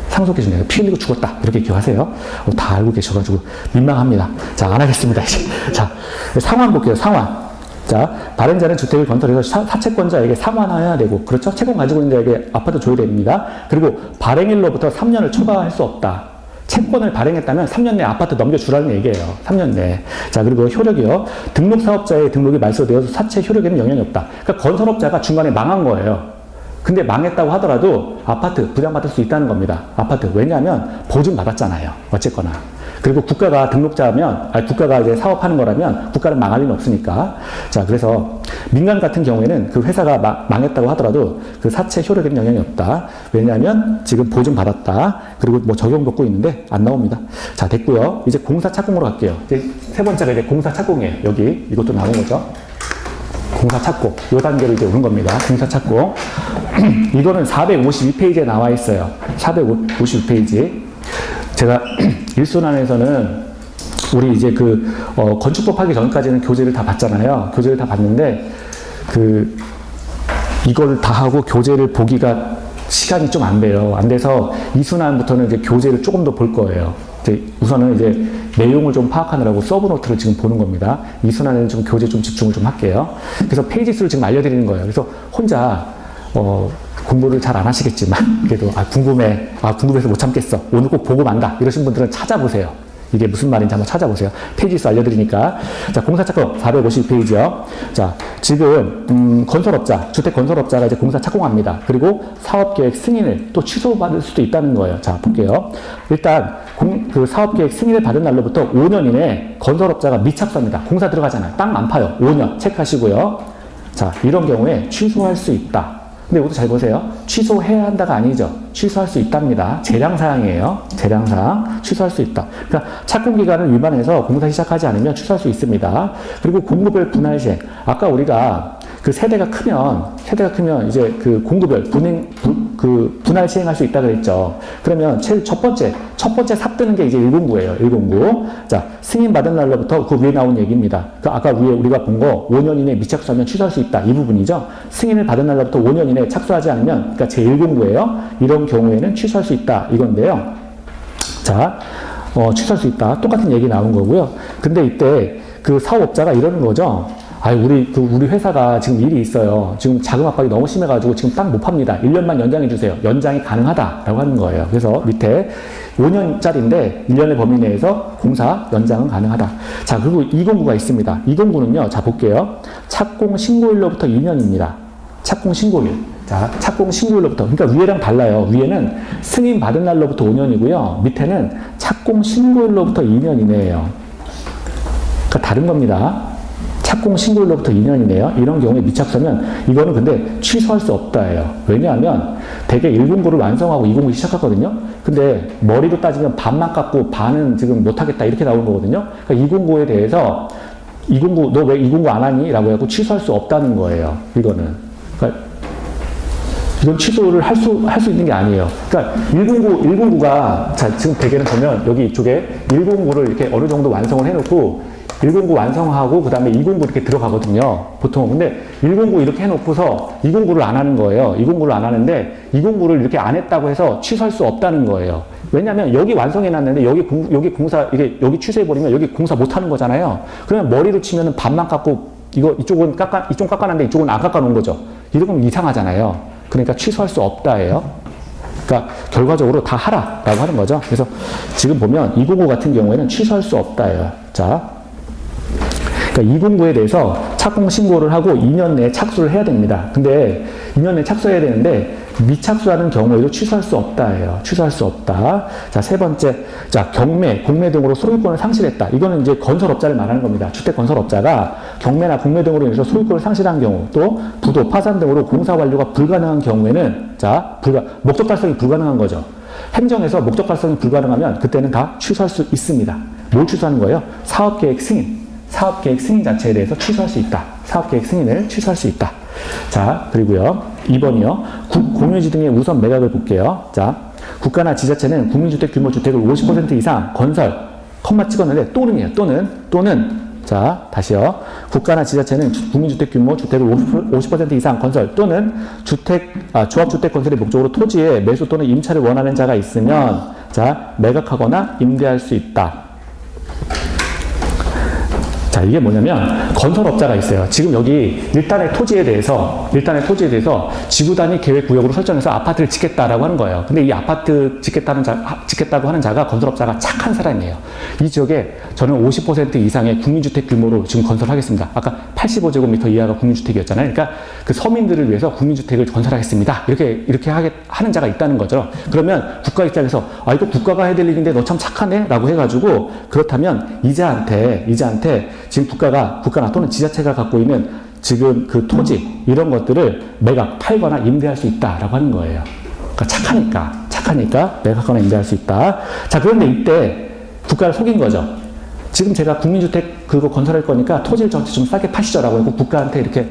상속해 주는 자가 피 흘리고 죽었다. 이렇게 기억하세요. 다 알고 계셔가지고 민망합니다. 자, 안 하겠습니다. 이제. 자, 상환 볼게요. 상환. 자, 발행자는 주택을 건설해서 사채권자에게 상환해야 되고, 그렇죠? 채권 가지고 있는 자에게 아파트 줘야 됩니다. 그리고 발행일로부터 3년을 초과할 수 없다. 채권을 발행했다면 3년 내에 아파트 넘겨주라는 얘기예요. 3년 내에. 자, 그리고 효력이요. 등록사업자의 등록이 말소되어서 사채 효력에는 영향이 없다. 그러니까 건설업자가 중간에 망한 거예요. 근데 망했다고 하더라도 아파트 분양받을 수 있다는 겁니다. 아파트. 왜냐하면 보증받았잖아요. 어쨌거나. 그리고 국가가 국가가 이제 사업하는 거라면 국가는 망할 리는 없으니까. 자, 그래서 민간 같은 경우에는 그 회사가 망했다고 하더라도 그 사채 효력에는 영향이 없다. 왜냐하면 지금 보증받았다. 그리고 뭐 적용받고 있는데 안 나옵니다. 자, 됐고요. 이제 공사착공으로 갈게요. 이제 세 번째가 이제 공사착공이에요. 여기 이것도 나온 거죠. 공사착공. 이 단계로 이제 오는 겁니다. 공사착공. 이거는 452페이지에 나와 있어요. 452페이지. 제가 일순환에서는 우리 이제 건축법 하기 전까지는 교재를 다 봤잖아요. 교재를 다 봤는데, 이걸 다 하고 교재를 보기가 시간이 좀 안 돼요. 안 돼서 이 순환부터는 이제 교재를 조금 더 볼 거예요. 우선은 이제 내용을 좀 파악하느라고 서브노트를 지금 보는 겁니다. 이 순환에는 좀 교재 좀 집중을 좀 할게요. 그래서 페이지 수를 지금 알려드리는 거예요. 그래서 혼자 공부를 잘 안 하시겠지만 그래도 궁금해서 못 참겠어. 오늘 꼭 보고 만다. 이러신 분들은 찾아보세요. 이게 무슨 말인지 한번 찾아보세요. 페이지 수 알려드리니까. 자, 공사착공 452페이지요. 자, 지금, 주택 건설업자가 이제 공사 착공합니다. 그리고 사업계획 승인을 또 취소받을 수도 있다는 거예요. 자, 볼게요. 일단, 그 사업계획 승인을 받은 날로부터 5년 이내에 건설업자가 미착수합니다. 공사 들어가잖아요. 땅 안 파요. 5년 체크하시고요. 자, 이런 경우에 취소할 수 있다. 근데 이것도 잘 보세요. 취소해야 한다가 아니죠. 취소할 수 있답니다. 재량사항이에요. 재량사항. 취소할 수 있다. 그러니까 착공기간을 위반해서 공사 시작하지 않으면 취소할 수 있습니다. 그리고 공급별 분할 시행. 아까 우리가 그 세대가 크면 이제 그 공급별 분할 시행할 수 있다 그랬죠. 그러면 제일 첫 번째 삽 뜨는 게 이제 109예요. 109. 자, 승인 받은 날로부터 그 위에 나온 얘기입니다. 그 아까 위에 우리가 본 거 5년 이내 미착수하면 취소할 수 있다. 이 부분이죠. 승인을 받은 날로부터 5년 이내 착수하지 않으면, 그러니까 제 109예요. 이런 경우에는 취소할 수 있다. 이건데요. 자, 취소할 수 있다. 똑같은 얘기 나온 거고요. 근데 이때 그 사업업자가 이러는 거죠. 우리 회사가 지금 일이 있어요. 지금 자금 압박이 너무 심해가지고 지금 땅 못 팝니다. 1년만 연장해주세요. 연장이 가능하다라고 하는 거예요. 그래서 밑에 5년짜리인데 1년의 범위 내에서 공사 연장은 가능하다. 자, 그리고 209가 있습니다. 209는요, 자, 볼게요. 착공 신고일로부터 2년입니다. 착공 신고일. 자, 착공 신고일로부터. 그러니까 위에랑 달라요. 위에는 승인 받은 날로부터 5년이고요. 밑에는 착공 신고일로부터 2년 이내예요. 그러니까 다른 겁니다. 착공 신고일로부터 2년이네요. 이런 경우에 미착수면 이거는 근데 취소할 수 없다예요. 왜냐하면 대개 109를 완성하고 209 시작하거든요. 근데 머리로 따지면 반만 깎고 반은 지금 못하겠다 이렇게 나오는 거거든요. 그러니까 209에 대해서 209 너 왜 209 안 하니? 라고 해서 취소할 수 없다는 거예요. 이거는. 그러니까 이건 취소를 할 수 있는 게 아니에요. 그러니까 109가 자, 지금 대개는 보면 여기 이쪽에 109를 이렇게 어느 정도 완성을 해놓고 109 완성하고 그 다음에 209 이렇게 들어가거든요. 보통. 근데 109 이렇게 해놓고서 209를 안 하는 거예요. 209를 안 하는데 209를 이렇게 안 했다고 해서 취소할 수 없다는 거예요. 왜냐면 여기 완성해놨는데 여기 공사 여기 취소해버리면 여기 공사 못 하는 거잖아요. 그러면 머리로 치면은 반만 깎고 이쪽 깎아놨는데 이쪽은 안 깎아놓은 거죠. 이러면 이상하잖아요. 그러니까 취소할 수 없다예요. 그러니까 결과적으로 다 하라라고 하는 거죠. 그래서 지금 보면 209 같은 경우에는 취소할 수 없다예요. 자. 그러니까 209에 대해서 착공 신고를 하고 2년 내에 착수를 해야 됩니다. 근데 2년 내에 착수해야 되는데 미착수하는 경우에도 취소할 수 없다예요. 취소할 수 없다. 자, 세 번째. 자, 경매, 공매 등으로 소유권을 상실했다. 이거는 이제 건설업자를 말하는 겁니다. 주택 건설업자가 경매나 공매 등으로 인해서 소유권을 상실한 경우, 또 부도, 파산 등으로 공사 완료가 불가능한 경우에는 자, 목적 달성이 불가능한 거죠. 행정에서 목적 달성이 불가능하면 그때는 다 취소할 수 있습니다. 뭘 취소하는 거예요? 사업계획 승인. 사업계획 승인 자체에 대해서 취소할 수 있다. 사업계획 승인을 취소할 수 있다. 자, 그리고요. 2번이요. 공유지 등의 우선 매각을 볼게요. 자, 국가나 지자체는 국민주택 규모 주택을 50% 이상 건설, 컴마 찍었는데 또는이에요. 또는 자, 다시요. 국가나 지자체는 국민주택 규모 주택을 50% 이상 건설 또는 조합주택 건설의 목적으로 토지에 매수 또는 임차를 원하는 자가 있으면 자, 매각하거나 임대할 수 있다. 자, 이게 뭐냐면 건설업자가 있어요. 지금 여기 일단의 토지에 대해서 지구 단위 계획 구역으로 설정해서 아파트를 짓겠다라고 하는 거예요. 근데 이 아파트 짓겠다고 하는 자가 건설업자가 착한 사람이에요. 이 지역에 저는 50% 이상의 국민주택 규모로 지금 건설하겠습니다. 아까 85제곱미터 이하가 국민주택이었잖아요. 그러니까 그 서민들을 위해서 국민주택을 건설하겠습니다. 이렇게 하는 자가 있다는 거죠. 그러면 국가 입장에서 이거 국가가 해야 될 일인데 너 참 착하네? 라고 해가지고 그렇다면 이자한테 지금 국가나 또는 지자체가 갖고 있는 지금 그 토지 이런 것들을 매각, 팔거나 임대할 수 있다라고 하는 거예요. 그러니까 착하니까 매각하거나 임대할 수 있다. 자, 그런데 이때 국가를 속인 거죠. 지금 제가 국민주택 그거 건설할 거니까 토지를 좀 싸게 파시죠라고 하고 국가한테 이렇게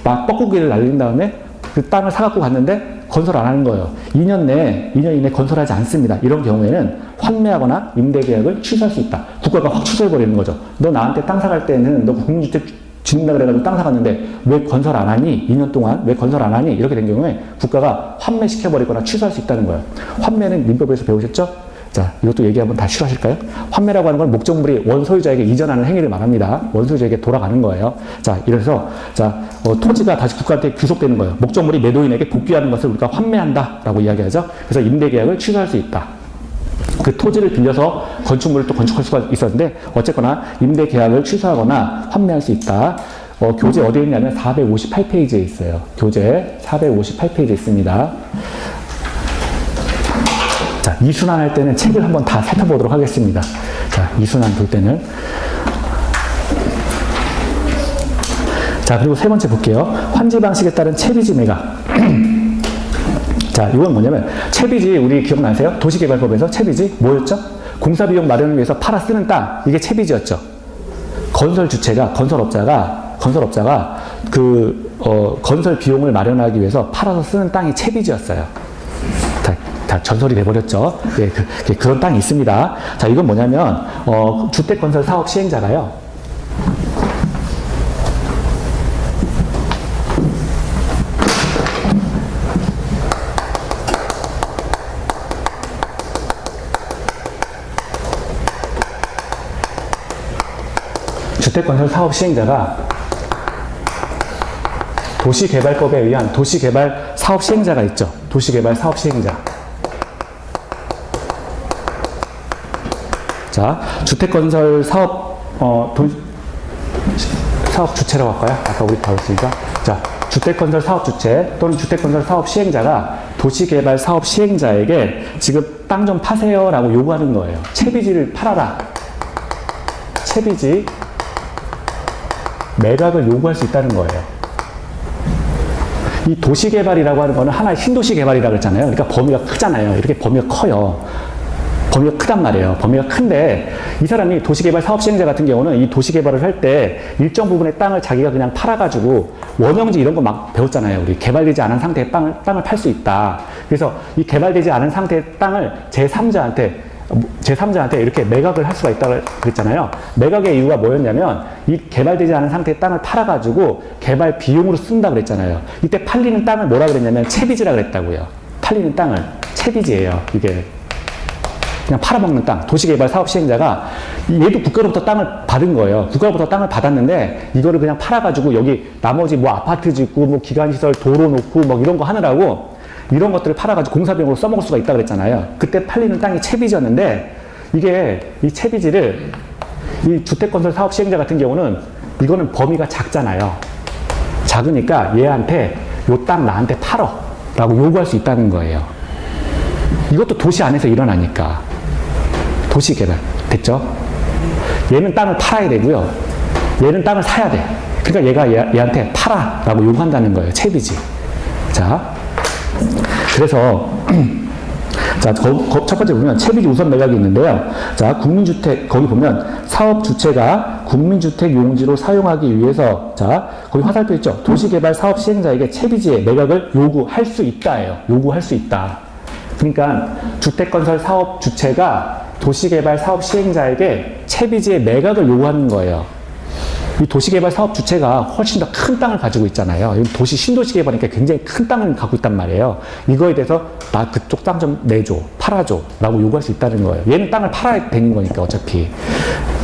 막 뻐꾸기를 날린 다음에 그 땅을 사갖고 갔는데 건설 안 하는 거예요. 2년 이내 건설하지 않습니다. 이런 경우에는 환매하거나 임대계약을 취소할 수 있다. 국가가 확 취소해버리는 거죠. 너 나한테 땅 사갈 때는 너 국민주택 짓는다 그래가지고 땅 사갔는데 왜 건설 안 하니? 2년 동안 왜 건설 안 하니? 이렇게 된 경우에 국가가 환매시켜버리거나 취소할 수 있다는 거예요. 환매는 민법에서 배우셨죠? 자, 이것도 얘기 한번 다 싫어하실까요? 환매라고 하는 건 목적물이 원소유자에게 이전하는 행위를 말합니다. 원소유자에게 돌아가는 거예요. 자, 이래서, 자, 토지가 다시 국가한테 귀속되는 거예요. 목적물이 매도인에게 복귀하는 것을 우리가 환매한다 라고 이야기하죠. 그래서 임대계약을 취소할 수 있다. 그 토지를 빌려서 건축물을 또 건축할 수가 있었는데, 어쨌거나 임대계약을 취소하거나 환매할 수 있다. 교재 어디에 있냐면 458페이지에 있어요. 교재 458페이지에 있습니다. 자, 이순환 할 때는 책을 한번 다 살펴보도록 하겠습니다. 자, 이순환 볼 때는. 자, 그리고 세 번째 볼게요. 환지 방식에 따른 채비지 매각. 자, 이건 뭐냐면, 채비지, 우리 기억나세요? 도시개발법에서 채비지 뭐였죠? 공사비용 마련을 위해서 팔아 쓰는 땅, 이게 채비지였죠. 건설 주체가, 건설업자가 건설 비용을 마련하기 위해서 팔아서 쓰는 땅이 채비지였어요. 다 전설이 돼버렸죠. 예, 그런 땅이 있습니다. 자, 이건 뭐냐면, 주택건설 사업 시행자가요. 주택건설 사업 시행자가 도시개발법에 의한 도시개발 사업 시행자가 있죠. 도시개발 사업 시행자. 자, 주택건설 사업, 사업 주체라고 할까요? 아까 우리 배웠으니까. 자, 주택건설 사업 주체 또는 주택건설 사업 시행자가 도시개발 사업 시행자에게 지금 땅 좀 파세요 라고 요구하는 거예요. 채비지를 팔아라. 채비지 매각을 요구할 수 있다는 거예요. 이 도시개발이라고 하는 거는 하나의 신도시개발이라고 했잖아요. 그러니까 범위가 크잖아요. 이렇게 범위가 커요. 범위가 크단 말이에요. 범위가 큰데 이 사람이 도시개발 사업 시행자 같은 경우는 이 도시개발을 할 때 일정 부분의 땅을 자기가 그냥 팔아가지고 원형지 이런 거 막 배웠잖아요. 우리 개발되지 않은 상태의 땅을 팔 수 있다. 그래서 이 개발되지 않은 상태의 땅을 제3자한테 이렇게 매각을 할 수가 있다고 그랬잖아요. 매각의 이유가 뭐였냐면 이 개발되지 않은 상태의 땅을 팔아가지고 개발 비용으로 쓴다 그랬잖아요. 이때 팔리는 땅을 뭐라 그랬냐면 채비지라 그랬다고요. 팔리는 땅을 채비지예요. 이게 그냥 팔아먹는 땅. 도시개발 사업 시행자가 얘도 국가로부터 땅을 받은 거예요. 국가로부터 땅을 받았는데 이거를 그냥 팔아가지고 여기 나머지 뭐 아파트 짓고 뭐 기관시설 도로 놓고 뭐 이런 거 하느라고 이런 것들을 팔아가지고 공사비용으로 써먹을 수가 있다고 그랬잖아요. 그때 팔리는 땅이 채비지였는데 이게 이 채비지를 이 주택건설 사업 시행자 같은 경우는 이거는 범위가 작잖아요. 작으니까 얘한테 요 땅 나한테 팔어 라고 요구할 수 있다는 거예요. 이것도 도시 안에서 일어나니까. 도시개발. 됐죠? 얘는 땅을 팔아야 되고요. 얘는 땅을 사야 돼. 그러니까 얘가 얘한테 팔아 라고 요구한다는 거예요. 채비지. 자, 그래서 자, 첫 번째 보면 채비지 우선 매각이 있는데요. 자, 국민주택 거기 보면 사업 주체가 국민주택 용지로 사용하기 위해서 자, 거기 화살표 있죠. 도시개발 사업 시행자에게 채비지의 매각을 요구할 수 있다예요. 요구할 수 있다. 그러니까 주택건설 사업 주체가 도시개발 사업 시행자에게 채비지의 매각을 요구하는 거예요. 이 도시개발 사업 주체가 훨씬 더 큰 땅을 가지고 있잖아요. 도시 신도시 개발이니까 굉장히 큰 땅을 갖고 있단 말이에요. 이거에 대해서 나 그쪽 땅 좀 내줘, 팔아줘 라고 요구할 수 있다는 거예요. 얘는 땅을 팔아야 되는 거니까 어차피.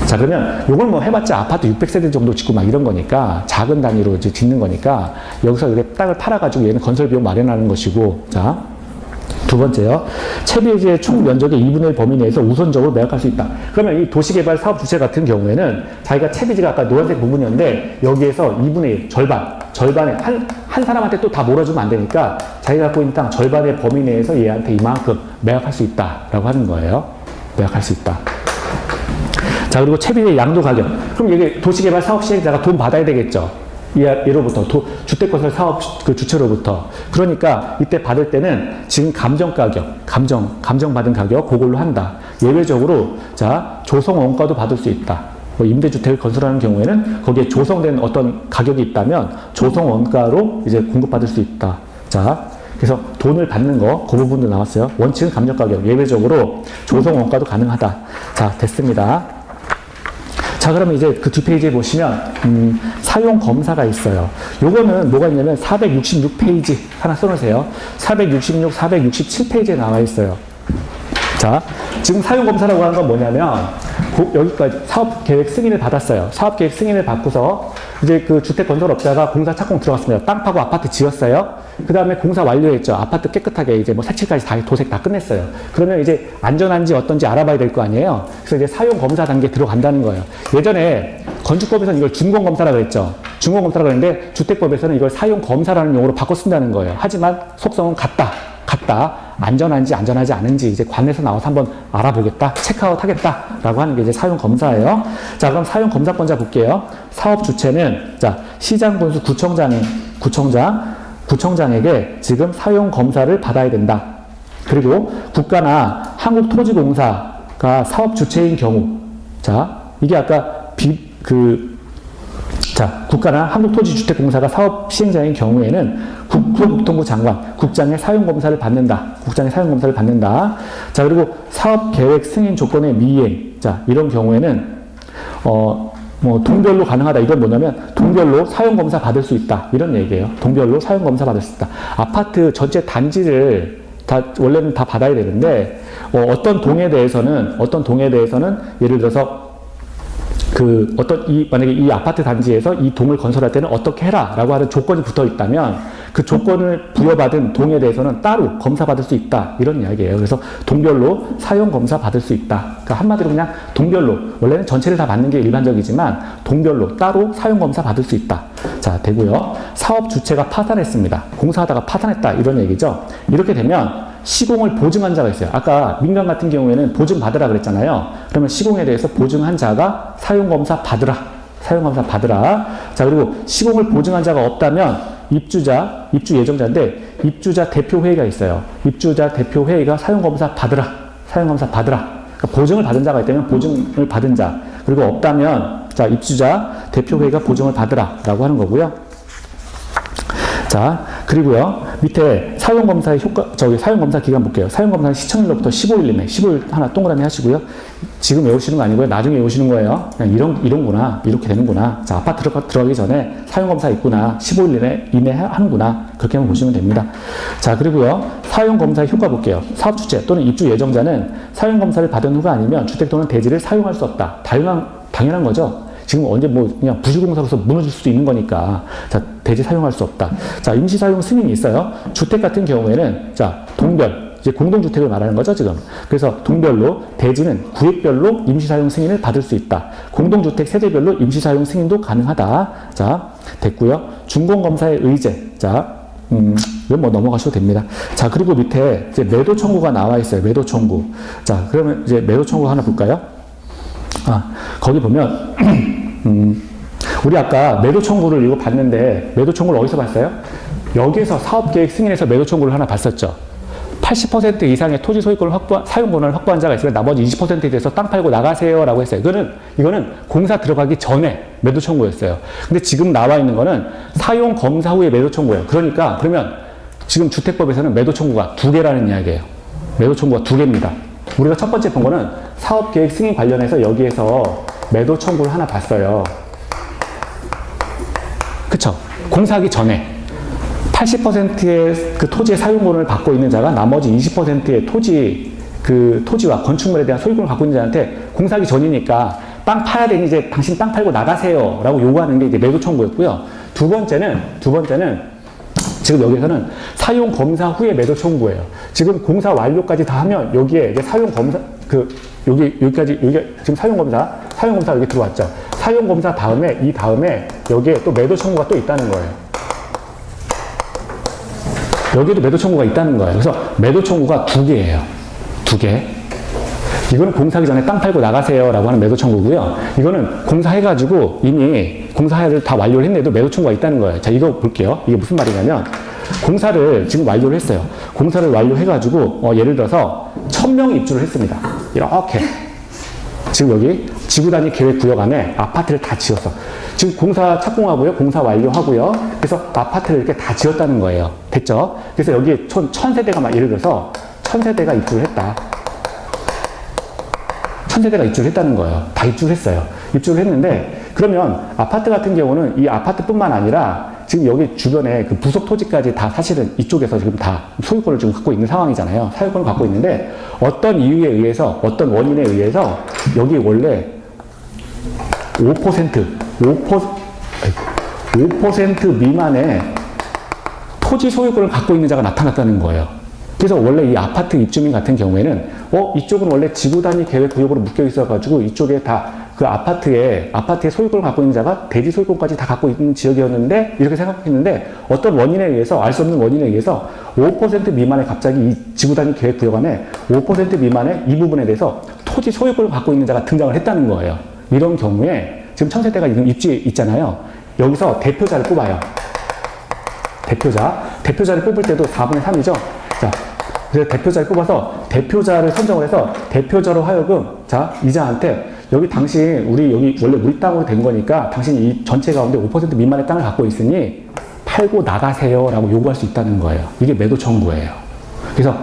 자, 그러면 이걸 뭐 해봤자 아파트 600세대 정도 짓고 막 이런 거니까 작은 단위로 이제 짓는 거니까 여기서 이렇게 땅을 팔아가지고 얘는 건설비용 마련하는 것이고. 자, 두 번째요. 채비지의 총 면적의 2분의 1 범위 내에서 우선적으로 매각할 수 있다. 그러면 이 도시개발 사업 주체 같은 경우에는 자기가 채비지가 아까 노란색 부분이었는데 여기에서 2분의 1, 절반에 한 사람한테 또 다 몰아주면 안 되니까 자기가 갖고 있는 땅 절반의 범위 내에서 얘한테 이만큼 매각할 수 있다라고 하는 거예요. 매각할 수 있다. 자, 그리고 채비지의 양도 가격. 그럼 이게 도시개발 사업 시행자가 돈 받아야 되겠죠. 얘로부터 주택건설 사업 그 주체로부터. 그러니까 이때 받을 때는 지금 감정가격, 감정받은 가격 그걸로 한다. 예외적으로 자, 조성원가도 받을 수 있다. 뭐 임대주택을 건설하는 경우에는 거기에 조성된 어떤 가격이 있다면 조성원가로 이제 공급받을 수 있다. 자, 그래서 돈을 받는 거 그 부분도 나왔어요. 원칙은 감정가격, 예외적으로 조성원가도 가능하다. 자, 됐습니다. 자, 그러면 이제 그 뒷페이지에 보시면, 사용 검사가 있어요. 요거는 뭐가 있냐면 466페이지 하나 써놓으세요. 466, 467페이지에 나와 있어요. 자, 지금 사용 검사라고 하는 건 뭐냐면, 여기까지 사업 계획 승인을 받았어요. 사업 계획 승인을 받고서 이제 그 주택 건설업자가 공사 착공 들어갔습니다. 땅 파고 아파트 지었어요. 그 다음에 공사 완료했죠. 아파트 깨끗하게 이제 뭐 색칠까지 다 도색 다 끝냈어요. 그러면 이제 안전한지 어떤지 알아봐야 될 거 아니에요. 그래서 이제 사용 검사 단계 들어간다는 거예요. 예전에 건축법에서는 이걸 준공 검사라고 그랬죠. 준공 검사라고 했는데 주택법에서는 이걸 사용 검사라는 용어로 바꿔 쓴다는 거예요. 하지만 속성은 같다. 안전한지 안전하지 않은지 이제 관에서 나와서 한번 알아보겠다, 체크아웃 하겠다 라고 하는 게 이제 사용 검사예요. 자, 그럼 사용 검사권자 볼게요. 사업 주체는 자, 시장 군수 구청장에게 지금 사용 검사를 받아야 된다. 그리고 국가나 한국토지공사가 사업 주체인 경우, 자, 이게 아까 국가나 한국토지주택공사가 사업 시행자인 경우에는 국토교통부 장관, 국장의 사용검사를 받는다. 자, 그리고 사업계획 승인 조건의 미이행. 자, 이런 경우에는, 동별로 가능하다. 이건 뭐냐면, 동별로 사용검사 받을 수 있다. 이런 얘기예요. 동별로 사용검사 받을 수 있다. 아파트 전체 단지를 원래는 다 받아야 되는데, 어떤 동에 대해서는 예를 들어서 만약에 이 아파트 단지에서 이 동을 건설할 때는 어떻게 해라 라고 하는 조건이 붙어 있다면 그 조건을 부여받은 동에 대해서는 따로 검사받을 수 있다. 이런 이야기예요. 그래서 동별로 사용 검사 받을 수 있다. 그러니까 한마디로 그냥 동별로, 원래는 전체를 다 받는 게 일반적이지만 동별로 따로 사용 검사 받을 수 있다. 자, 되고요. 사업 주체가 파산했습니다. 공사하다가 파산했다. 이런 얘기죠. 이렇게 되면 시공을 보증한 자가 있어요. 아까 민간 같은 경우에는 보증받으라 그랬잖아요. 그러면 시공에 대해서 보증한 자가 사용검사 받으라. 자, 그리고 시공을 보증한 자가 없다면 입주 예정자인데 입주자 대표회의가 있어요. 입주자 대표회의가 사용검사 받으라. 그러니까 보증을 받은 자가 있다면 보증을 받은 자. 그리고 없다면 자, 입주자 대표회의가 보증을 받으라 라고 하는 거고요. 자, 그리고요, 밑에 사용검사의 사용검사 기간 볼게요. 사용검사는 시청일로부터 15일 이내, 15일 하나 동그라미 하시고요. 지금 외우시는 거 아니고요. 나중에 외우시는 거예요. 그냥 이런구나. 이렇게 되는구나. 자, 아파트 들어가기 전에 사용검사 있구나. 15일 이내 하는구나. 그렇게 한번 보시면 됩니다. 자, 그리고요, 사용검사의 효과 볼게요. 사업주체 또는 입주 예정자는 사용검사를 받은 후가 아니면 주택 또는 대지를 사용할 수 없다. 당연한 거죠. 지금 언제 그냥 부실공사로서 무너질 수도 있는 거니까. 자, 대지 사용할 수 없다. 자, 임시사용 승인이 있어요. 주택 같은 경우에는, 자, 동별. 이제 공동주택을 말하는 거죠, 지금. 그래서 동별로, 대지는 구획별로 임시사용 승인을 받을 수 있다. 공동주택 세대별로 임시사용 승인도 가능하다. 자, 됐고요. 준공검사의 의제. 자, 이건 뭐 넘어가셔도 됩니다. 자, 그리고 밑에 이제 매도 청구가 나와 있어요. 매도 청구. 자, 그러면 이제 매도 청구 하나 볼까요? 거기 보면, 우리 아까 매도 청구를 이거 봤는데, 매도 청구를 어디서 봤어요? 여기에서 사업계획 승인에서 매도 청구를 하나 봤었죠. 80% 이상의 토지 소유권을 사용권을 확보한 자가 있으면 나머지 20%에 대해서 땅 팔고 나가세요 라고 했어요. 이거는 공사 들어가기 전에 매도 청구였어요. 근데 지금 나와 있는 거는 사용 검사 후에 매도 청구예요. 그러면 지금 주택법에서는 매도 청구가 2개라는 이야기예요. 매도 청구가 2개입니다. 우리가 첫 번째 본 거는 사업계획 승인 관련해서 여기에서 매도 청구를 하나 봤어요. 그쵸? 공사하기 전에 80%의 그 토지의 사용권을 갖고 있는 자가 나머지 20%의 토지와 건축물에 대한 소유권을 갖고 있는 자한테 공사하기 전이니까 땅 파야 되니 이제 당신 땅 팔고 나가세요 라고 요구하는 게 이제 매도 청구였고요. 두 번째는 지금 여기서는 사용 검사 후에 매도 청구예요. 지금 공사 완료까지 다 하면 여기에 이제 사용 검사 여기가 지금 사용 검사 여기 들어왔죠. 사용 검사 다음에 여기에 또 매도 청구가 또 있다는 거예요. 여기에도 매도 청구가 있다는 거예요. 그래서 매도 청구가 2개예요. 2개. 이거는 공사하기 전에 땅 팔고 나가세요 라고 하는 매도 청구고요. 이거는 공사해가지고 이미 공사를 다 완료를 했는데도 매도 청구가 있다는 거예요. 자, 이거 볼게요. 이게 무슨 말이냐면 공사를 지금 완료를 했어요. 공사를 완료해가지고 예를 들어서 1000명이 입주를 했습니다. 이렇게 지금 여기 지구단위 계획구역 안에 아파트를 다 지었어. 지금 공사 착공하고요. 공사 완료하고요. 그래서 아파트를 이렇게 다 지었다는 거예요. 됐죠? 그래서 여기 1000세대가 예를 들어서 1000세대가 입주를 했다. 1000세대가 입주를 했다는 거예요. 다 입주를 했어요. 입주를 했는데, 그러면 아파트 같은 경우는 이 아파트뿐만 아니라 지금 여기 주변에 그 부속 토지까지 다 사실은 이쪽에서 지금 다 소유권을 지금 갖고 있는 상황이잖아요. 사유권을 갖고 있는데, 어떤 이유에 의해서, 어떤 원인에 의해서 여기 원래 5% 미만의 토지 소유권을 갖고 있는 자가 나타났다는 거예요. 그래서 원래 이 아파트 입주민 같은 경우에는 이쪽은 원래 지구단위 계획 구역으로 묶여 있어가지고 이쪽에 다 그 아파트의 소유권을 갖고 있는 자가 대지 소유권까지 다 갖고 있는 지역이었는데, 이렇게 생각했는데 어떤 원인에 의해서, 알 수 없는 원인에 의해서 5% 미만의 갑자기 이 지구단위 계획 구역 안에 5% 미만의 이 부분에 대해서 토지 소유권을 갖고 있는 자가 등장을 했다는 거예요. 이런 경우에 지금 천세대가 지금 입지에 있잖아요. 여기서 대표자를 뽑아요. 대표자를 뽑을 때도 4분의 3이죠. 자, 그래서 대표자를 뽑아서 대표자를 선정을 해서 대표자로 하여금, 자, 이자한테 여기 당신, 여기 원래 우리 땅으로 된 거니까 당신이 이 전체 가운데 5% 미만의 땅을 갖고 있으니 팔고 나가세요 라고 요구할 수 있다는 거예요. 이게 매도 청구예요. 그래서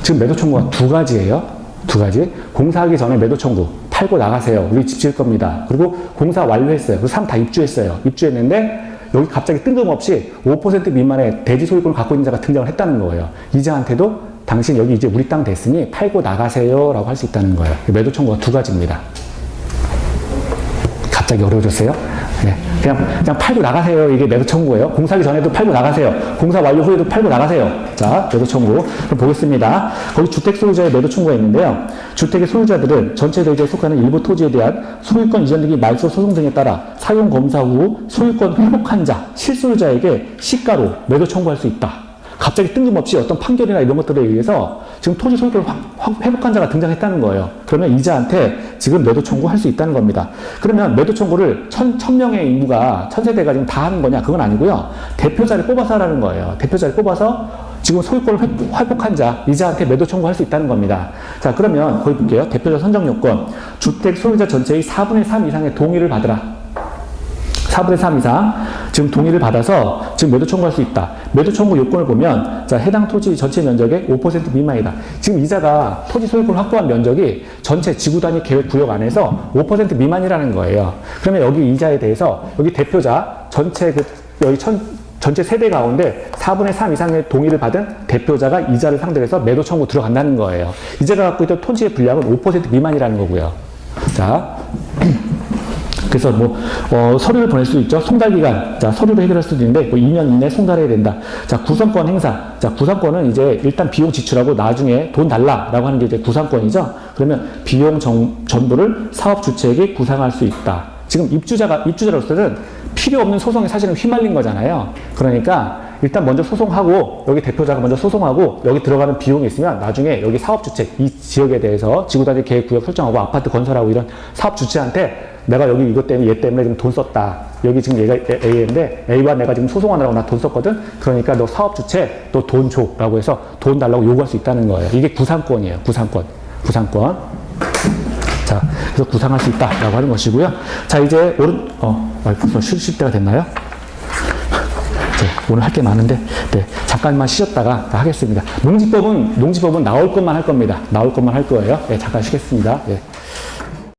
지금 매도 청구가 두 가지예요. 두 가지. 공사하기 전에 매도 청구, 팔고 나가세요. 우리 집 지을 겁니다. 그리고 공사 완료했어요. 그리고 3 다 입주했어요. 입주했는데 여기 갑자기 뜬금없이 5% 미만의 대지 소유권을 갖고 있는 자가 등장을 했다는 거예요. 이자한테도 당신 여기 이제 우리 땅 됐으니 팔고 나가세요 라고 할 수 있다는 거예요. 매도 청구가 두 가지입니다. 갑자기 어려워졌어요? 네. 그냥 팔고 나가세요. 이게 매도 청구예요. 공사하기 전에도 팔고 나가세요. 공사 완료 후에도 팔고 나가세요. 자, 매도 청구. 그럼 보겠습니다. 거기 주택 소유자의 매도 청구가 있는데요. 주택의 소유자들은 전체 대지에 속하는 일부 토지에 대한 소유권 이전 등의 말소 소송 등에 따라 사용 검사 후 소유권 회복한 자, 실소유자에게 시가로 매도 청구할 수 있다. 갑자기 뜬금없이 어떤 판결이나 이런 것들에 의해서 지금 토지 소유권을 회복한 자가 등장했다는 거예요. 그러면 이자한테 지금 매도 청구할 수 있다는 겁니다. 그러면 매도 청구를 1000명의 인구가, 1000세대가 지금 다 하는 거냐? 그건 아니고요. 대표자를 뽑아서 하라는 거예요. 대표자를 뽑아서 지금 소유권을 회복한 자, 이자한테 매도 청구할 수 있다는 겁니다. 자, 그러면 거기 볼게요. 대표자 선정 요건. 주택 소유자 전체의 4분의 3 이상의 동의를 받으라. 4분의 3 이상 지금 동의를 받아서 지금 매도 청구할 수 있다. 매도 청구 요건을 보면, 자, 해당 토지 전체 면적의 5% 미만이다. 지금 이자가 토지 소유권을 확보한 면적이 전체 지구단위 계획 구역 안에서 5% 미만이라는 거예요. 그러면 여기 이자에 대해서 여기 대표자 전체 여기 전체 세대 가운데 4분의 3 이상의 동의를 받은 대표자가 이자를 상대로 해서 매도 청구 들어간다는 거예요. 이자가 갖고 있던 토지의 분량은 5% 미만이라는 거고요. 자. 그래서 서류를 보낼 수 있죠. 송달기간. 자, 서류로 해결할 수도 있는데, 2년 이내에 송달해야 된다. 자, 구상권 행사. 자, 구상권은 이제 일단 비용 지출하고 나중에 돈 달라라고 하는 게 이제 구상권이죠. 그러면 비용 전부를 사업 주체에게 구상할 수 있다. 지금 입주자로서는 필요 없는 소송에 사실은 휘말린 거잖아요. 그러니까 일단 먼저 소송하고, 여기 대표자가 먼저 소송하고, 여기 들어가는 비용이 있으면 나중에 여기 사업 주체, 이 지역에 대해서 지구단위 계획 구역 설정하고 아파트 건설하고 이런 사업 주체한테 내가 여기 이것 때문에 얘 때문에 지금 돈 썼다. 여기 지금 얘가 A인데 A와 내가 지금 소송하느라고 나 돈 썼거든. 그러니까 너 사업 주체 너 돈 줘. 라고 해서 돈 달라고 요구할 수 있다는 거예요. 이게 구상권이에요. 구상권. 자, 그래서 구상할 수 있다라고 하는 것이고요. 자, 이제 벌써 쉴 때가 됐나요? 네, 오늘 할 게 많은데, 네, 잠깐만 쉬었다가 하겠습니다. 농지법은 나올 것만 할 겁니다. 나올 것만 할 거예요. 네, 잠깐 쉬겠습니다. 네.